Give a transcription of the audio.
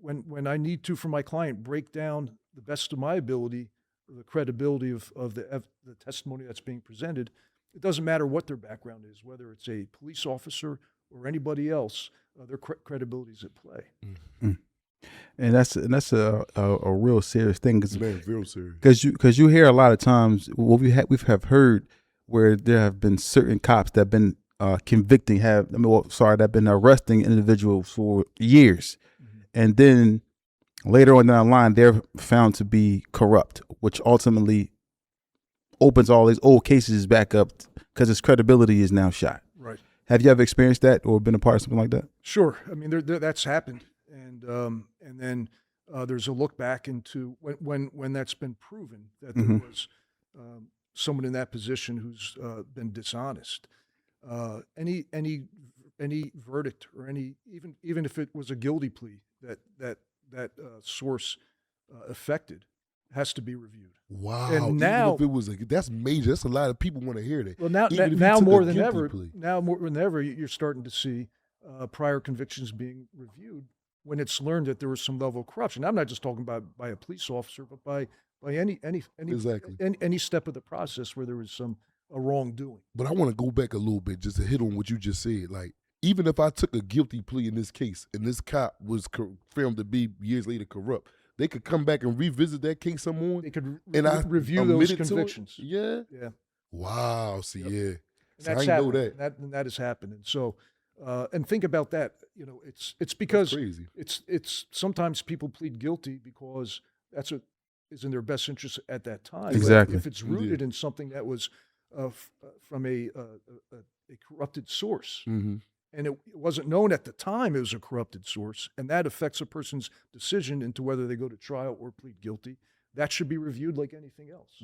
when I need to, for my client, break down the best of my ability, the credibility of the testimony that's being presented, it doesn't matter what their background is, whether it's a police officer or anybody else, their credibility is at play. Mm. And that's a real serious thing, real serious. Because you hear a lot of times, well, we have heard where there have been certain cops that have been that have been arresting individuals for years, and then later on down the line they're found to be corrupt, which ultimately opens all these old cases back up because its credibility is now shot. Right. Have you ever experienced that or been a part of something like that? Sure. I mean, that's happened, and then there's a look back into when that's been proven that there was someone in that position who's been dishonest. Any verdict or even if it was a guilty plea that source affected has to be reviewed. Wow! And now, even if it was that's major. That's a lot of people want to hear that. Well, now more than ever, you're starting to see prior convictions being reviewed when it's learned that there was some level of corruption. I'm not just talking about by a police officer, but by any step of the process where there was a wrongdoing. But I want to go back a little bit just to hit on what you just said. Like, even if I took a guilty plea in this case and this cop was found to be years later corrupt, they could come back and revisit that case some more. They could review those convictions. Yeah. Yeah. Wow. See, yeah. So I didn't know that. That has happened. And so, and think about that. You know, it's because it's sometimes people plead guilty because that's what is in their best interest at that time. Exactly. But if it's rooted in something that was from a corrupted source. And it wasn't known at the time it was a corrupted source, and that affects a person's decision into whether they go to trial or plead guilty. That should be reviewed like anything else.